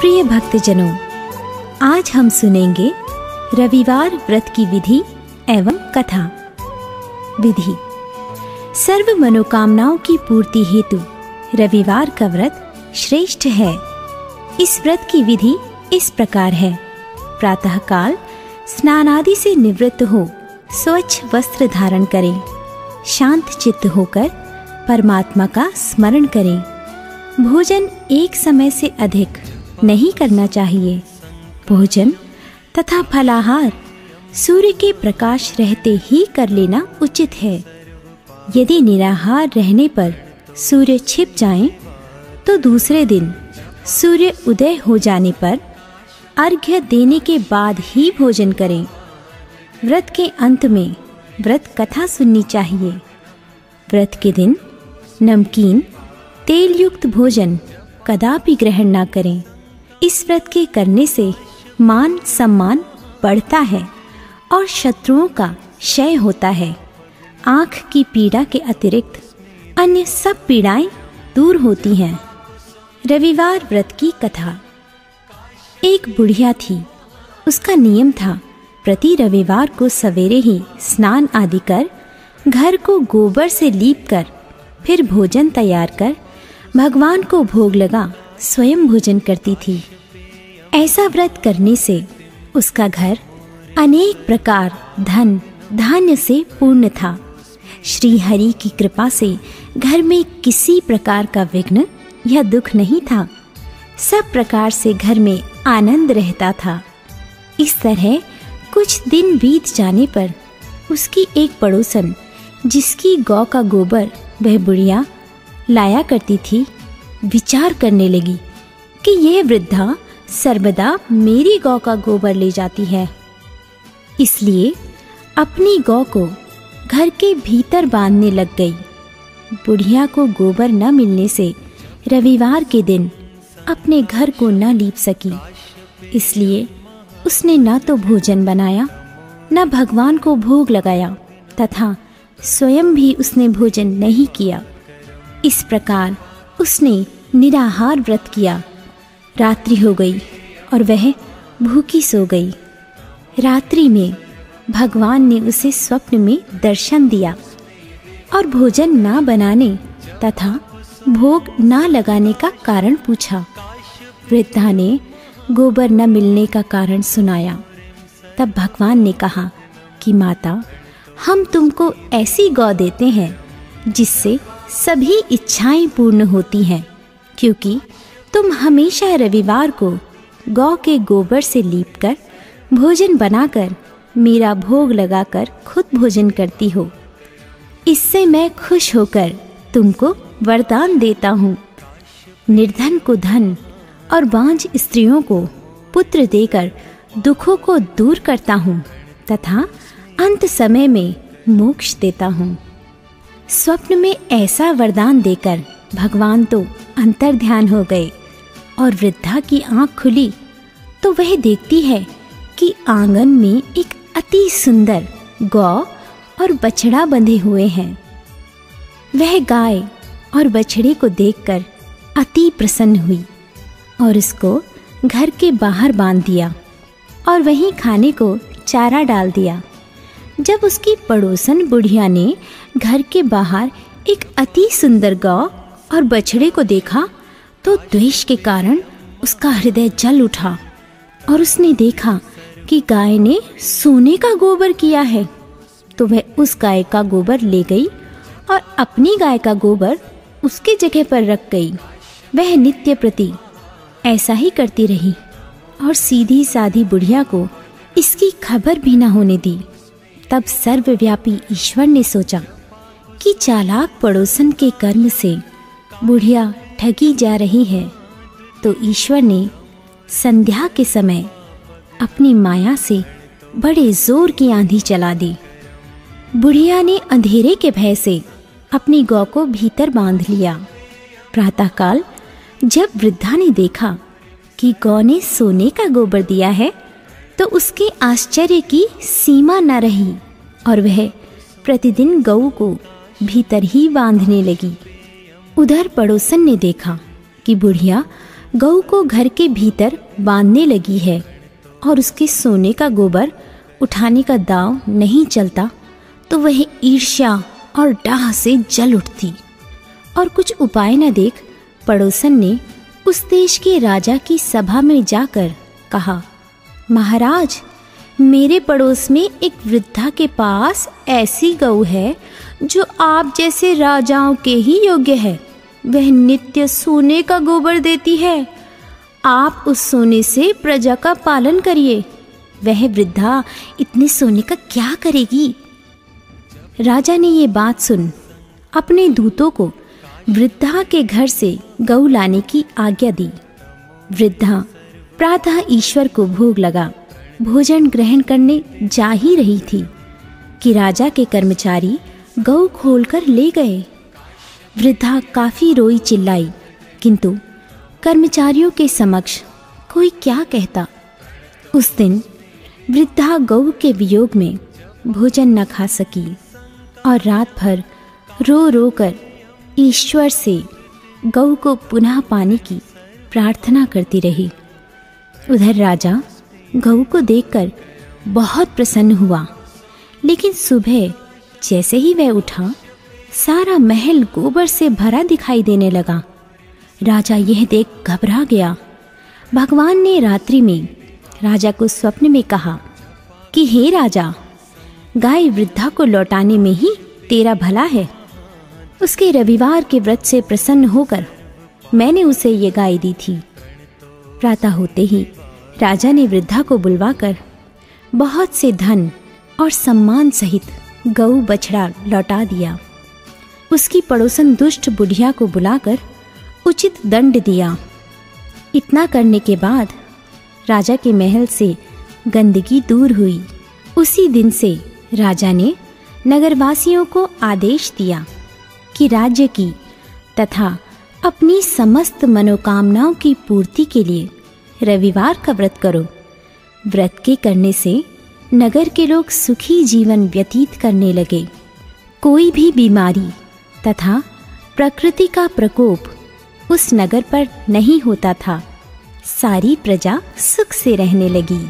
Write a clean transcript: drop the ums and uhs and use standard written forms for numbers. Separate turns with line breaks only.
प्रिय भक्तजनों, आज हम सुनेंगे रविवार व्रत की विधि एवं कथा। विधि: सर्व मनोकामनाओं की पूर्ति हेतु रविवार का व्रत श्रेष्ठ है। इस व्रत की विधि इस प्रकार है। प्रातःकाल स्नान आदि से निवृत्त हो स्वच्छ वस्त्र धारण करें। शांत चित्त होकर परमात्मा का स्मरण करें। भोजन एक समय से अधिक नहीं करना चाहिए। भोजन तथा फलाहार सूर्य के प्रकाश रहते ही कर लेना उचित है। यदि निराहार रहने पर सूर्य छिप जाएं, तो दूसरे दिन सूर्य उदय हो जाने पर अर्घ्य देने के बाद ही भोजन करें। व्रत के अंत में व्रत कथा सुननी चाहिए। व्रत के दिन नमकीन तेल युक्त भोजन कदापि ग्रहण न करें। इस व्रत के करने से मान सम्मान बढ़ता है और शत्रुओं का क्षय होता है। आँख की पीड़ा के अतिरिक्त अन्य सब पीड़ाएं दूर होती हैं। रविवार व्रत की कथा। एक बुढ़िया थी। उसका नियम था प्रति रविवार को सवेरे ही स्नान आदि कर घर को गोबर से लीप कर फिर भोजन तैयार कर भगवान को भोग लगा स्वयं भोजन करती थी। ऐसा व्रत करने से उसका घर अनेक प्रकार धन धान्य से पूर्ण था। श्री हरि की कृपा से घर में किसी प्रकार का विघ्न या दुख नहीं था। सब प्रकार से घर में आनंद रहता था। इस तरह कुछ दिन बीत जाने पर उसकी एक पड़ोसन, जिसकी गौ का गोबर वह बुढ़िया लाया करती थी, विचार करने लगी कि यह वृद्धा सर्वदा मेरी गौ का गोबर ले जाती है। इसलिए अपनी गौ को घर के भीतर बांधने लग गई। बुढ़िया को गोबर न मिलने से रविवार के दिन अपने घर को न लीप सकी। इसलिए उसने न तो भोजन बनाया, न भगवान को भोग लगाया तथा स्वयं भी उसने भोजन नहीं किया। इस प्रकार उसने निराहार व्रत किया। रात्रि हो गई और वह भूखी सो गई। रात्रि में भगवान ने उसे स्वप्न में दर्शन दिया और भोजन ना बनाने तथा भोग ना लगाने का कारण पूछा। वृद्धा ने गोबर न मिलने का कारण सुनाया। तब भगवान ने कहा कि माता, हम तुमको ऐसी गौ देते हैं जिससे सभी इच्छाएं पूर्ण होती हैं, क्योंकि तुम हमेशा रविवार को गौ के गोबर से लीपकर भोजन बनाकर मेरा भोग लगाकर खुद भोजन करती हो। इससे मैं खुश होकर तुमको वरदान देता हूँ। निर्धन को धन और बांझ स्त्रियों को पुत्र देकर दुखों को दूर करता हूँ तथा अंत समय में मोक्ष देता हूँ। स्वप्न में ऐसा वरदान देकर भगवान तो अंतर्ध्यान हो गए और वृद्धा की आंख खुली तो वह देखती है कि आंगन में एक अति सुंदर गौ और बछड़ा बंधे हुए हैं। वह गाय और बछड़े को देखकर अति प्रसन्न हुई और उसको घर के बाहर बांध दिया और वहीं खाने को चारा डाल दिया। जब उसकी पड़ोसन बुढ़िया ने घर के बाहर एक अति सुंदर गौ और बछड़े को देखा तो द्वेष के कारण उसका हृदय जल उठा और उसने देखा कि गाय ने सोने का गोबर किया है। तो वह उस गाय का गोबर ले गई और अपनी गाय का गोबर उसकी जगह पर रख गई। वह नित्य प्रति ऐसा ही करती रही और सीधी साधी बुढ़िया को इसकी खबर भी न होने दी। तब सर्वव्यापी ईश्वर ने सोचा कि चालाक पड़ोसन के कर्म से बुढ़िया ठगी जा रही है, तो ईश्वर ने संध्या के समय अपनी माया से बड़े जोर की आंधी चला दी। बुढ़िया ने अंधेरे के भय से अपनी गौ को भीतर बांध लिया। प्रातःकाल जब वृद्धा ने देखा कि गौ ने सोने का गोबर दिया है, तो उसके आश्चर्य की सीमा न रही और वह प्रतिदिन गऊ को भीतर ही बांधने लगी। उधर पड़ोसन ने देखा कि बुढ़िया गऊ को घर के भीतर बांधने लगी है और उसके सोने का गोबर उठाने का दांव नहीं चलता तो वह ईर्ष्या और डाह से जल उठती। और कुछ उपाय न देख पड़ोसन ने उस देश के राजा की सभा में जाकर कहा, महाराज, मेरे पड़ोस में एक वृद्धा के पास ऐसी गऊ है जो आप जैसे राजाओं के ही योग्य है। वह नित्य सोने का गोबर देती है। आप उस सोने से प्रजा का पालन करिए। वह वृद्धा इतने सोने का क्या करेगी? राजा ने ये बात सुन अपने दूतों को वृद्धा के घर से गऊ लाने की आज्ञा दी। वृद्धा प्रातः ईश्वर को भोग लगा भोजन ग्रहण करने जा ही रही थी कि राजा के कर्मचारी गऊ खोलकर ले गए। वृद्धा काफी रोई चिल्लाई, किंतु कर्मचारियों के समक्ष कोई क्या कहता। उस दिन वृद्धा गऊ के वियोग में भोजन न खा सकी और रात भर रो रो कर ईश्वर से गऊ को पुनः पाने की प्रार्थना करती रही। उधर राजा गऊ को देखकर बहुत प्रसन्न हुआ, लेकिन सुबह जैसे ही वह उठा सारा महल गोबर से भरा दिखाई देने लगा। राजा यह देख घबरा गया। भगवान ने रात्रि में राजा को स्वप्न में कहा कि हे राजा, गाय वृद्धा को लौटाने में ही तेरा भला है। उसके रविवार के व्रत से प्रसन्न होकर मैंने उसे ये गाय दी थी। प्रातः होते ही राजा ने वृद्धा को बुलवाकर बहुत से धन और सम्मान सहित गऊ बछड़ा लौटा दिया। उसकी पड़ोसन दुष्ट बुढ़िया को बुलाकर उचित दंड दिया। इतना करने के बाद राजा के महल से गंदगी दूर हुई। उसी दिन से राजा ने नगरवासियों को आदेश दिया कि राज्य की तथा अपनी समस्त मनोकामनाओं की पूर्ति के लिए रविवार का व्रत करो। व्रत के करने से नगर के लोग सुखी जीवन व्यतीत करने लगे। कोई भी बीमारी तथा प्रकृति का प्रकोप उस नगर पर नहीं होता था। सारी प्रजा सुख से रहने लगी।